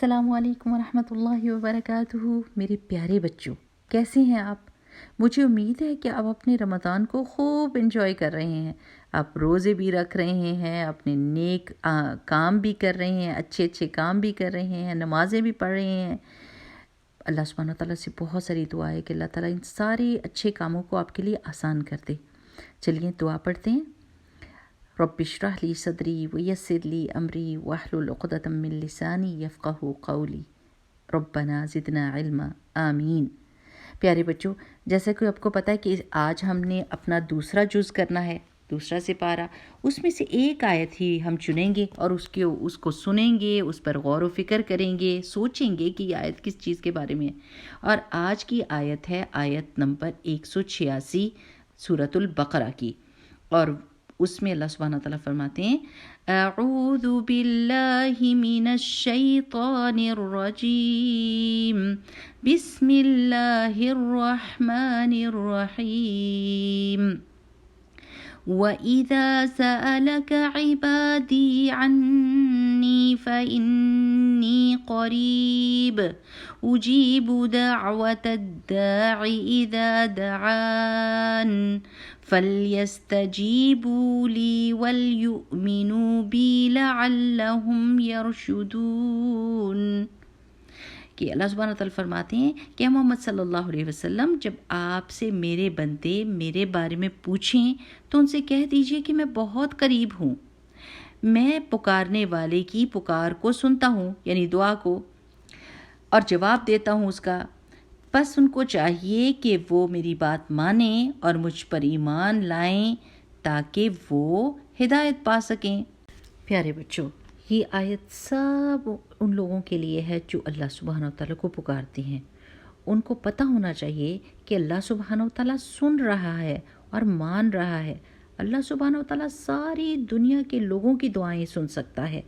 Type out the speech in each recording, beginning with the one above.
السلام علیکم ورحمۃ اللہ وبرکاتہ۔ میرے پیارے بچوں، کیسے ہیں آپ؟ مجھے امید ہے کہ آپ اپنے رمضان کو خوب انجوائے کر رہے ہیں۔ آپ روزے بھی رکھ رہے ہیں، اپنے نیک کام بھی کر رہے ہیں، اچھے اچھے کام بھی کر رہے ہیں، نمازیں بھی پڑھ رہے ہیں۔ اللہ سبحانہ و تعالیٰ سے بہت ساری دعا ہے کہ اللہ تعالیٰ ان سارے اچھے کاموں کو آپ کے لیے آسان کر دے۔ چلیے دعا پڑھتے ہیں۔ رب اشرح لی صدری ویسر لی امری واحلل عقدۃ من لسانی یفقہوا قولی ربنا زدنا علما آمین۔ پیارے بچوں، جیسا کہ آپ کو پتہ ہے کہ آج ہم نے اپنا دوسرا جز کرنا ہے، دوسرا سپارہ۔ اس میں سے ایک آیت ہی ہم چنیں گے اور اس کو سنیں گے، اس پر غور و فکر کریں گے، سوچیں گے کہ یہ آیت کس چیز کے بارے میں ہے۔ اور آج کی آیت ہے آیت نمبر 186 سورۃ البقرہ کی، اور اس میں اللہ سبحانہ تعالیٰ فرماتے ہیں اعوذ باللہ من الشیطان الرجیم بسم اللہ الرحمن الرحیم وَإِذَا سَأَلَكَ عِبَادِي عَنِّي فَإِنِّي قَرِيبٌ أُجِيبُ دَعْوَةَ الدَّاعِ إِذَا دَعَانِ فَلْيَسْتَجِيبُوا لِي وَلْيُؤْمِنُوا بِي لَعَلَّهُمْ يَرْشُدُونَ۔ کہ اللہ سبحانہ تعالیٰ فرماتے ہیں کہ محمد صلی اللہ علیہ وسلم، جب آپ سے میرے بندے میرے بارے میں پوچھیں تو ان سے کہہ دیجئے کہ میں بہت قریب ہوں، میں پکارنے والے کی پکار کو سنتا ہوں، یعنی دعا کو، اور جواب دیتا ہوں اس کا۔ بس ان کو چاہیے کہ وہ میری بات مانیں اور مجھ پر ایمان لائیں تاکہ وہ ہدایت پا سکیں۔ پیارے بچوں، یہ آیت سب ان لوگوں کے لیے ہے جو اللہ سبحانہ وتعالیٰ کو پکارتے ہیں۔ ان کو پتہ ہونا چاہیے کہ اللہ سبحانہ وتعالیٰ سن رہا ہے اور مان رہا ہے۔ اللہ سبحانہ وتعالیٰ ساری دنیا کے لوگوں کی دعائیں سن سکتا ہے۔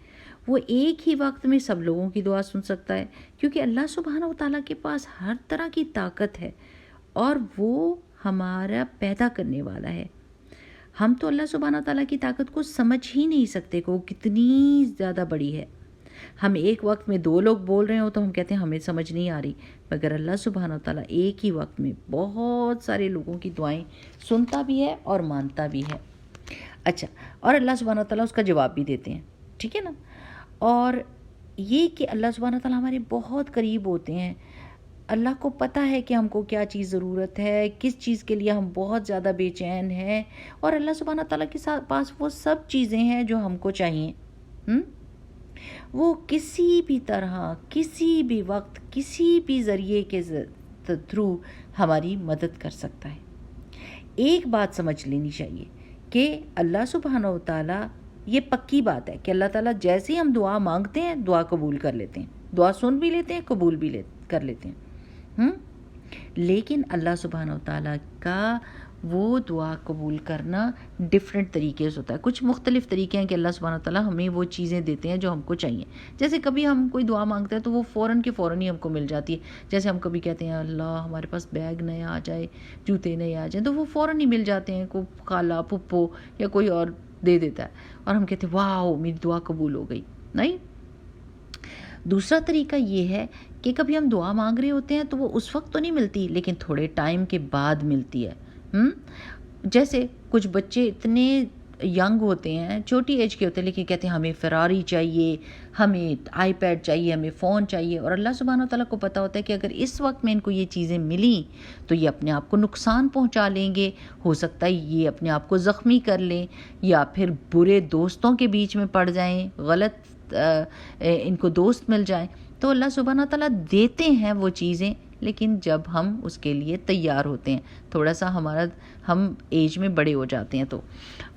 وہ ایک ہی وقت میں سب لوگوں کی دعا سن سکتا ہے، کیونکہ اللہ سبحانہ وتعالیٰ کے پاس ہر طرح کی طاقت ہے اور وہ ہمارا پیدا کرنے والا ہے۔ ہم تو اللہ سبحانہ تعالیٰ کی طاقت کو سمجھ ہی نہیں سکتے کہ وہ کتنی زیادہ بڑی ہے۔ ہم ایک وقت میں 2 لوگ بول رہے ہوں تو ہم کہتے ہیں ہمیں سمجھ نہیں آ رہی، مگر اللہ سبحانہ تعالیٰ ایک ہی وقت میں بہت سارے لوگوں کی دعائیں سنتا بھی ہے اور مانتا بھی ہے۔ اچھا، اور اللہ سبحانہ تعالیٰ اس کا جواب بھی دیتے ہیں، ٹھیک ہے نا؟ اور یہ کہ اللہ سبحانہ تعالیٰ ہمارے بہت قریب ہوتے ہیں۔ اللہ کو پتہ ہے کہ ہم کو کیا چیز ضرورت ہے، کس چیز کے لیے ہم بہت زیادہ بے چین ہیں، اور اللہ سبحانہ تعالیٰ کے پاس وہ سب چیزیں ہیں جو ہم کو چاہیے۔ وہ کسی بھی طرح، کسی بھی وقت، کسی بھی ذریعے کے تھرو ہماری مدد کر سکتا ہے۔ ایک بات سمجھ لینی چاہیے کہ اللہ سبحانہ وتعالیٰ، یہ پکی بات ہے کہ اللہ تعالیٰ جیسے ہی ہم دعا مانگتے ہیں دعا قبول کر لیتے ہیں، دعا سن بھی لیتے ہیں، قبول بھی کر لیتے ہیں۔ لیکن اللہ سبحانہ وتعالیٰ کا وہ دعا قبول کرنا ڈیفرنٹ طریقے سے ہوتا ہے۔ کچھ مختلف طریقے ہیں کہ اللہ سبحانہ وتعالیٰ ہمیں وہ چیزیں دیتے ہیں جو ہم کو چاہیے۔ جیسے کبھی ہم کوئی دعا مانگتے ہیں تو وہ فوراً کے فوراً ہی ہم کو مل جاتی ہے۔ جیسے ہم کبھی کہتے ہیں اللہ ہمارے پاس بیگ نئے آ جائے، جوتے نئے آ جائیں، تو وہ فوراً ہی مل جاتے ہیں، کوئی خالہ پھپھو یا کوئی اور دے دیتا ہے، اور ہم کہتے ہیں واو میری دعا قبول ہو گئی۔ نہیں، دوسرا طریقہ یہ ہے کہ کبھی ہم دعا مانگ رہے ہوتے ہیں تو وہ اس وقت تو نہیں ملتی، لیکن تھوڑے ٹائم کے بعد ملتی ہے۔ جیسے کچھ بچے اتنے ینگ ہوتے ہیں، چھوٹی ایج کے ہوتے ہیں، لیکن کہتے ہیں ہمیں فراری چاہیے، ہمیں آئی پیڈ چاہیے، ہمیں فون چاہیے، اور اللہ سبحانہ وتعالیٰ کو پتہ ہوتا ہے کہ اگر اس وقت میں ان کو یہ چیزیں ملیں تو یہ اپنے آپ کو نقصان پہنچا لیں گے، ہو سکتا ہے یہ اپنے آپ کو زخمی کر لیں، یا پھر برے دوستوں کے بیچ میں پڑ جائیں، غلط ان کو دوست مل جائیں۔ تو اللہ سبحانہ تعالیٰ دیتے ہیں وہ چیزیں، لیکن جب ہم اس کے لیے تیار ہوتے ہیں، تھوڑا سا ہم ایج میں بڑے ہو جاتے ہیں تو،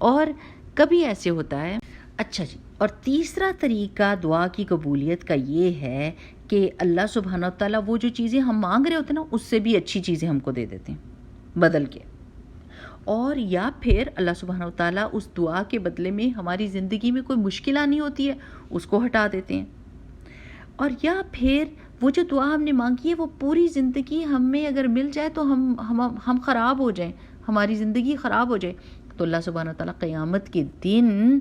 اور کبھی ایسے ہوتا ہے۔ اچھا جی، اور تیسرا طریقہ دعا کی قبولیت کا یہ ہے کہ اللہ سبحانہ تعالیٰ وہ جو چیزیں ہم مانگ رہے ہوتے ہیں نا، اس سے بھی اچھی چیزیں ہم کو دے دیتے ہیں بدل کے، اور یا پھر اللہ سبحانہ وتعالیٰ اس دعا کے بدلے میں ہماری زندگی میں کوئی مشکل آنی ہوتی ہے اس کو ہٹا دیتے ہیں، اور یا پھر وہ جو دعا ہم نے مانگی ہے وہ پوری زندگی ہمیں اگر مل جائے تو ہم خراب ہو جائیں، ہماری زندگی خراب ہو جائے، تو اللہ سبحانہ تعالیٰ قیامت کے دن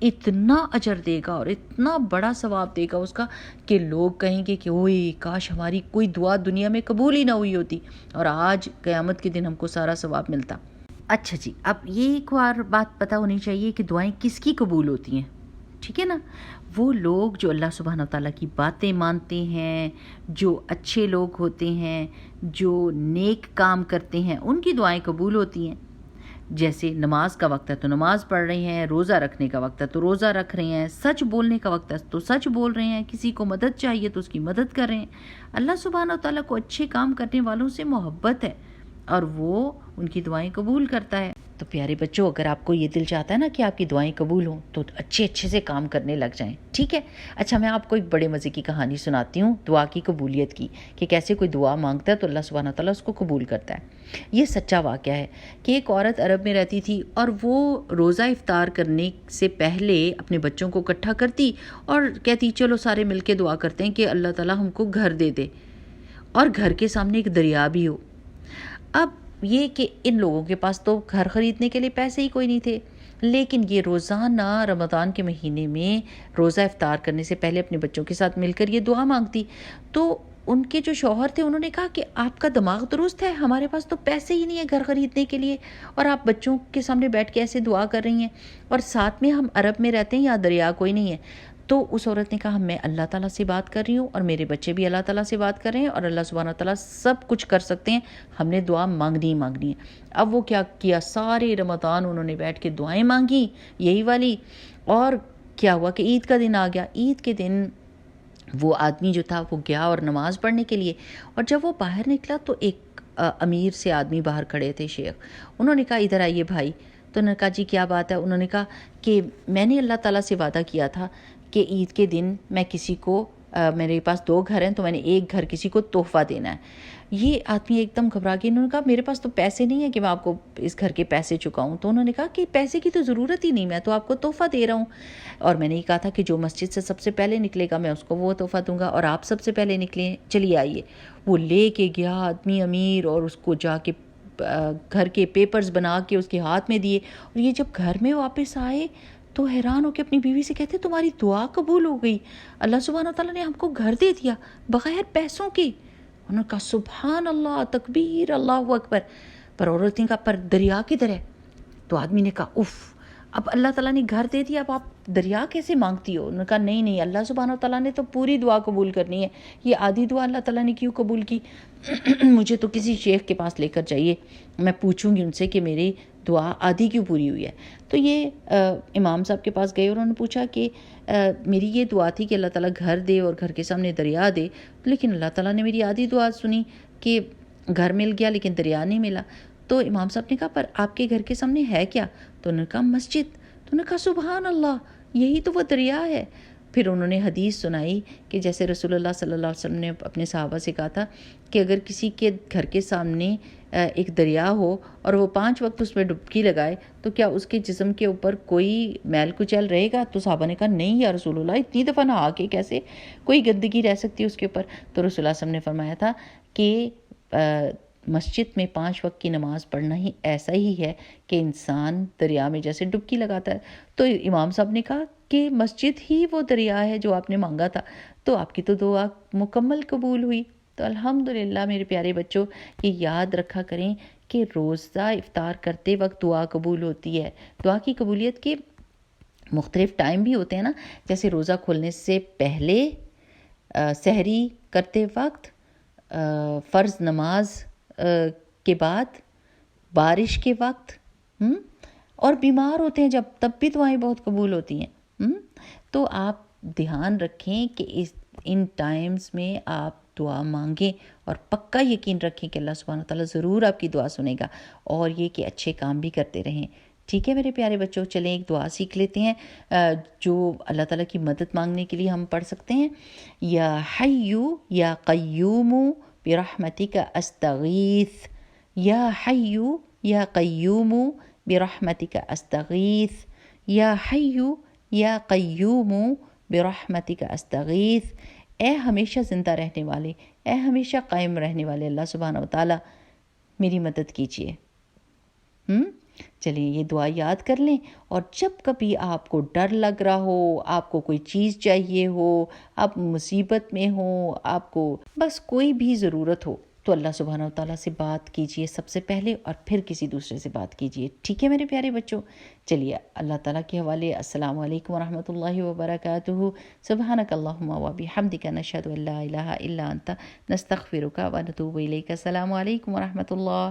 اتنا اجر دے گا اور اتنا بڑا ثواب دے گا اس کا کہ لوگ کہیں گے کہ اوئے کاش ہماری کوئی دعا دنیا میں قبول ہی نہ ہوئی ہوتی اور آج قیامت کے دن ہم کو سارا ثواب ملتا۔ اچھا جی، اب یہ ایک اور بات پتہ ہونی چاہیے کہ دعائیں کس کی قبول ہوتی ہیں، ٹھیک ہے نا؟ وہ لوگ جو اللہ سبحانہ وتعالیٰ کی باتیں مانتے ہیں، جو اچھے لوگ ہوتے ہیں، جو نیک کام کرتے ہیں، ان کی دعائیں قبول ہوتی ہیں۔ جیسے نماز کا وقت ہے تو نماز پڑھ رہے ہیں، روزہ رکھنے کا وقت ہے تو روزہ رکھ رہے ہیں، سچ بولنے کا وقت ہے تو سچ بول رہے ہیں، کسی کو مدد چاہیے تو اس کی مدد کر رہے ہیں۔ اللہ سبحانہ وتعالیٰ کو اچھے کام کرنے والوں سے محبت ہے اور وہ ان کی دعائیں قبول کرتا ہے۔ تو پیارے بچوں، اگر آپ کو یہ دل چاہتا ہے نا کہ آپ کی دعائیں قبول ہوں تو اچھے سے کام کرنے لگ جائیں، ٹھیک ہے؟ اچھا، میں آپ کو ایک بڑے مزے کی کہانی سناتی ہوں دعا کی قبولیت کی، کہ کیسے کوئی دعا مانگتا ہے تو اللہ سبحانہ تعالیٰ اس کو قبول کرتا ہے۔ یہ سچا واقعہ ہے کہ ایک عورت عرب میں رہتی تھی اور وہ روزہ افطار کرنے سے پہلے اپنے بچوں کو اکٹھا کرتی اور کہتی چلو سارے مل کے دعا کرتے ہیں کہ اللہ تعالیٰ ہم کو گھر دے دے اور گھر کے سامنے ایک دریا بھی ہو۔ اب یہ کہ ان لوگوں کے پاس تو گھر خریدنے کے لیے پیسے ہی کوئی نہیں تھے، لیکن یہ روزانہ رمضان کے مہینے میں روزہ افطار کرنے سے پہلے اپنے بچوں کے ساتھ مل کر یہ دعا مانگتی۔ تو ان کے جو شوہر تھے انہوں نے کہا کہ آپ کا دماغ درست ہے، ہمارے پاس تو پیسے ہی نہیں ہے گھر خریدنے کے لیے اور آپ بچوں کے سامنے بیٹھ کے ایسے دعا کر رہی ہیں، اور ساتھ میں ہم عرب میں رہتے ہیں، یہاں دریا کوئی نہیں ہے۔ تو اس عورت نے کہا میں اللہ تعالیٰ سے بات کر رہی ہوں اور میرے بچے بھی اللہ تعالیٰ سے بات کر رہے ہیں اور اللہ سبحانہ تعالیٰ سب کچھ کر سکتے ہیں، ہم نے دعا مانگنی ہی مانگنی ہے۔ اب وہ کیا کیا، سارے رمضان انہوں نے بیٹھ کے دعائیں مانگی یہی والی، اور کیا ہوا کہ عید کا دن آ گیا۔ عید کے دن وہ آدمی جو تھا وہ گیا اور نماز پڑھنے کے لیے، اور جب وہ باہر نکلا تو ایک امیر سے آدمی باہر کھڑے تھے، شیخ، انہوں نے کہا ادھر آئیے بھائی۔ تو انہوں نے کہا جی کیا بات ہے؟ انہوں نے کہا کہ میں نے اللہ تعالیٰ سے وعدہ کیا تھا کہ عید کے دن میں کسی کو میرے پاس 2 گھر ہیں تو میں نے ایک گھر کسی کو تحفہ دینا ہے۔ یہ آدمی ایک دم گھبرا گیا، انہوں نے کہا میرے پاس تو پیسے نہیں ہیں کہ میں آپ کو اس گھر کے پیسے چکاؤں۔ تو انہوں نے کہا کہ پیسے کی تو ضرورت ہی نہیں، میں تو آپ کو تحفہ دے رہا ہوں، اور میں نے یہ کہا تھا کہ جو مسجد سے سب سے پہلے نکلے گا میں اس کو وہ تحفہ دوں گا، اور آپ سب سے پہلے نکلیں، چلیے آئیے۔ وہ لے کے گیا آدمی امیر، اور اس کو جا کے گھر کے پیپرز بنا کے اس کے ہاتھ میں دیے، اور یہ جب گھر میں واپس آئے تو حیران ہو کے اپنی بیوی سے کہتے تمہاری دعا قبول ہو گئی، اللہ سبحانہ تعالیٰ نے ہم کو گھر دے دیا بغیر پیسوں کے۔ انہوں نے کہا سبحان اللہ، تکبیر، اللہ اکبر۔ پر عورت نے کہا پر دریا کدھر ہے؟ تو آدمی نے کہا اف، اب اللہ تعالیٰ نے گھر دے دیا، اب آپ دریا کیسے مانگتی ہو؟ انہوں نے کہا نہیں، اللہ سبحانہ تعالیٰ نے تو پوری دعا قبول کرنی ہے، یہ آدھی دعا اللہ تعالیٰ نے کیوں قبول کی؟ مجھے تو کسی شیخ کے پاس لے کر جائیے، میں پوچھوں گی ان سے کہ میری دعا آدھی کیوں پوری ہوئی ہے۔ تو یہ امام صاحب کے پاس گئے اور انہوں نے پوچھا کہ میری یہ دعا تھی کہ اللہ تعالیٰ گھر دے اور گھر کے سامنے دریا دے، لیکن اللہ تعالیٰ نے میری آدھی دعا سنی کہ گھر مل گیا لیکن دریا نہیں ملا۔ تو امام صاحب نے کہا پر آپ کے گھر کے سامنے ہے کیا؟ تو انہوں نے کہا مسجد۔ تو انہوں نے کہا سبحان اللہ، یہی تو وہ دریا ہے۔ پھر انہوں نے حدیث سنائی کہ جیسے رسول اللہ صلی اللہ علیہ وسلم نے اپنے صحابہ سے کہا تھا کہ اگر کسی کے گھر کے سامنے ایک دریا ہو اور وہ 5 وقت اس میں ڈبکی لگائے تو کیا اس کے جسم کے اوپر کوئی میل کچیل رہے گا؟ تو صحابہ نے کہا نہیں یا رسول اللہ، اتنی دفعہ نہا کے کیسے کوئی گندگی رہ سکتی ہے اس کے اوپر؟ تو رسول اللہ صلی اللہ علیہ وسلم نے فرمایا تھا کہ مسجد میں 5 وقت کی نماز پڑھنا ہی ایسا ہی ہے کہ انسان دریا میں جیسے ڈبکی لگاتا ہے۔ تو امام صاحب نے کہا کہ مسجد ہی وہ دریا ہے جو آپ نے مانگا تھا، تو آپ کی تو دعا مکمل قبول ہوئی۔ تو الحمدللہ میرے پیارے بچوں، یہ یاد رکھا کریں کہ روزہ افطار کرتے وقت دعا قبول ہوتی ہے۔ دعا کی قبولیت کے مختلف ٹائم بھی ہوتے ہیں نا، جیسے روزہ کھولنے سے پہلے، سحری کرتے وقت، فرض نماز کے بعد، بارش کے وقت، اور بیمار ہوتے ہیں جب، تب بھی دعائیں بہت قبول ہوتی ہیں۔ تو آپ دھیان رکھیں کہ ان ٹائمز میں آپ دعا مانگیں اور پکا یقین رکھیں کہ اللہ سبحانہ تعالیٰ ضرور آپ کی دعا سنے گا، اور یہ کہ اچھے کام بھی کرتے رہیں۔ ٹھیک ہے میرے پیارے بچوں، چلیں ایک دعا سیکھ لیتے ہیں جو اللہ تعالیٰ کی مدد مانگنے کے لیے ہم پڑھ سکتے ہیں۔ یا حیو یا قیوم برحمتک استغیث، یا حیو یا قیوم برحمتک استغیث، یا حیو یا قیوم برحمتک استغیث۔ اے ہمیشہ زندہ رہنے والے، اے ہمیشہ قائم رہنے والے اللہ سبحانہ وتعالی، میری مدد کیجیے۔ چلیں یہ دعا یاد کر لیں، اور جب کبھی آپ کو ڈر لگ رہا ہو، آپ کو کوئی چیز چاہیے ہو، آپ مصیبت میں ہو، آپ کو بس کوئی بھی ضرورت ہو، تو اللہ سبحانہ و تعالیٰ سے بات کیجئے سب سے پہلے، اور پھر کسی دوسرے سے بات کیجئے، ٹھیک ہے میرے پیارے بچوں؟ چلیے اللہ تعالیٰ کے حوالے السلام علیکم ورحمۃ اللہ وبرکاتہ۔ سبحانک اللہم و بحمدک، نشہد ان لا الہ الا انت، نستغفرک و نتوب الیک۔ السلام علیکم ورحمۃ اللہ۔